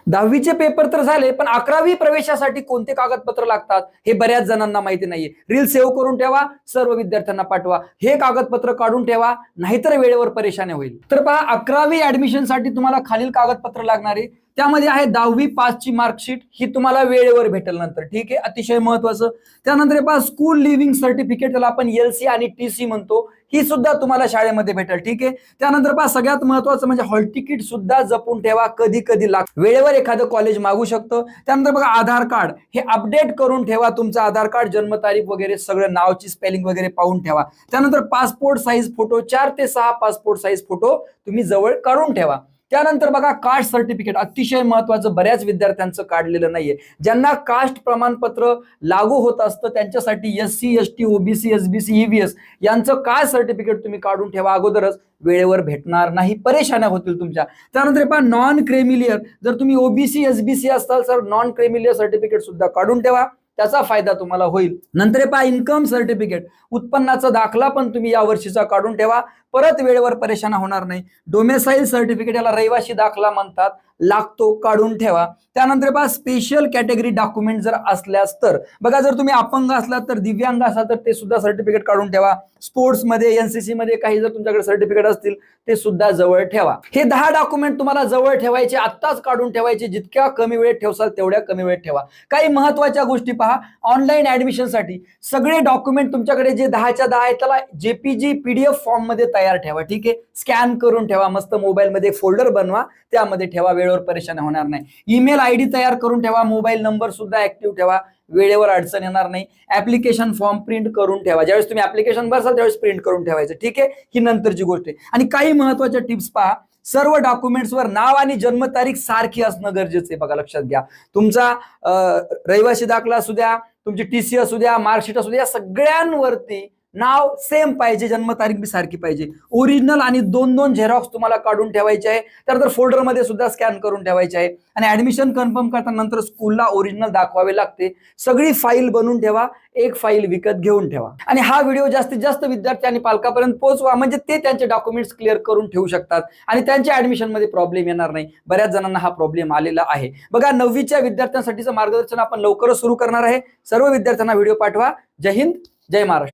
10वीचे paper तर झाले, पण 11वी प्रवेशासाठी कोणते कागदपत्र लागतात हे बऱ्याच जणांना माहिती नाहीये. रील सेव्ह करून ठेवा, सर्व विद्यार्थ्यांना पाठवा. हे कागदपत्र काढून ठेवा, नाहीतर वेळेवर परेशानी होईल. तर पहा, 11वी ऍडमिशनसाठी तुम्हाला खालील कागदपत्र लागणारे, त्यामध्ये आहे 10वी पासची मार्कशीट, ही तुम्हाला वेळेवर भेटेल नंतर. ठीक आहे, अतिशय महत्वाचं. त्यानंतर पहा, स्कूल लिव्हिंग सर्टिफिकेट, त्याला आपण LC आणि TC म्हणतो, ही सुद्धा तुम्हाला शाळेमध्ये भेटेल. ठीक आहे. त्यानंतर पहा, सगळ्यात महत्वाचं म्हणजे हॉल तिकीट सुद्धा जपून ठेवा, कधी कधी लागतं, वेळेवर एखादं कॉलेज मागू शकतं. त्यानंतर बघा, आधार कार्ड हे अपडेट करून ठेवा, तुमचं आधार कार्ड जन्मतारीख वगैरे सगळं, नावची स्पेलिंग वगैरे पाहून ठेवा. त्यानंतर पासपोर्ट साईज फोटो, 4 ते 6 पासपोर्ट साईज फोटो तुम्ही जवळ काढून ठेवा. त्यानंतर बघा, कास्ट सर्टिफिकेट अतिशय महत्वाचं, बऱ्याच विद्यार्थ्यांचं काढलेलं नाहीये. ज्यांना कास्ट प्रमाणपत्र लागू होत असतं त्यांच्यासाठी SC ST OBC SBC EVS यांचं कास्ट सर्टिफिकेट तुम्ही काढून ठेवा अगोदरच, वेळेवर भेटणार नाही, परेशान्या होतील तुमच्या. त्यानंतर पहा, नॉन क्रेमिलियर, जर तुम्ही OBC SBC असाल तर नॉन क्रेमिलियर सर्टिफिकेट सुद्धा काढून ठेवा, त्याचा फायदा तुम्हाला होईल. नंतर पहा, इन्कम सर्टिफिकेट, उत्पन्नाचा दाखला पण तुम्ही या वर्षीचा काढून ठेवा, परत वेळेवर परेशान होणार नाही. डोमेसाईल सर्टिफिकेट, याला रहिवासी दाखला म्हणतात, लागतो, काढून ठेवा. त्यानंतर पहा, स्पेशल कॅटेगरी डॉक्युमेंट जर असल्यास तर बघा, जर तुम्ही अपंग असलात तर, दिव्यांग असाल तर ते सुद्धा सर्टिफिकेट काढून ठेवा. स्पोर्ट्स मध्ये, NCC मध्ये काही जर तुमच्याकडे सर्टिफिकेट असतील ते सुद्धा जवळ ठेवा. हे 10 डॉक्युमेंट तुम्हाला जवळ ठेवायचे, आत्ताच काढून ठेवायचे. जितक्या कमी वेळेत ठेवसाल तेवढ्या कमी वेळेत ठेवा. काही महत्वाच्या गोष्टी पहा, ऑनलाईन ऍडमिशनसाठी सगळे डॉक्युमेंट तुमच्याकडे जे 10च्या 10 आहेत त्याला JPG PDF फॉर्म मध्ये तयार ठेवा. ठीक आहे, स्कॅन करून ठेवा, मस्त मोबाईल मध्ये फोल्डर बनवा, त्यामध्ये ठेवा, वेळेवर परेशान होणार नाही. ईमेल ID तयार करून ठेवा, मोबाईल नंबर सुद्धा ऍक्टिव्ह ठेवा, वेळेवर अडचण येणार नाही. ऍप्लिकेशन फॉर्म प्रिंट करून ठेवा, ज्यावेळेस तुम्ही ऍप्लिकेशन भरसाल त्यावेळेस प्रिंट करून ठेवायचं. ठीक आहे, ही नंतरची गोष्ट आहे. आणि काही महत्वाच्या टिप्स पहा, सर्व डॉक्युमेंट्सवर नाव आणि जन्मतारीख सारखी असणं गरजेचं आहे. बघा, लक्षात घ्या, तुमचा रहिवासी दाखला असू द्या, तुमची TC असू द्या, मार्कशीट असू द्या, सगळ्यांवरती नाव सेम पाहिजे, जन्मतारीख बी सारखी पाहिजे. ओरिजिनल आणि 2-2 झेरॉक्स तुम्हाला काढून ठेवायचे आहे, त्यानंतर फोल्डर मध्ये सुद्धा स्कॅन करून ठेवायचे आहे. आणि ऍडमिशन कन्फर्म करताना नंतर स्कूलला ओरिजिनल दाखवावे लागते. सगळी फाईल बनवून ठेवा, एक फाईल विकत घेऊन ठेवा. आणि हा व्हिडिओ जास्तीत जास्त विद्यार्थी आणि पालकांपर्यंत पोहोचवा, म्हणजे ते त्यांचे डॉक्युमेंट्स क्लिअर करून ठेवू शकतात आणि त्यांच्या ऍडमिशन मध्ये प्रॉब्लेम येणार नाही. बऱ्याच जणांना हा प्रॉब्लेम आलेला आहे. बघा, 9वीच्या विद्यार्थ्यांसाठीचं मार्गदर्शन आपण लवकरच सुरू करणार आहे. सर्व विद्यार्थ्यांना व्हिडिओ पाठवा. जय हिंद, जय महाराष्ट्र.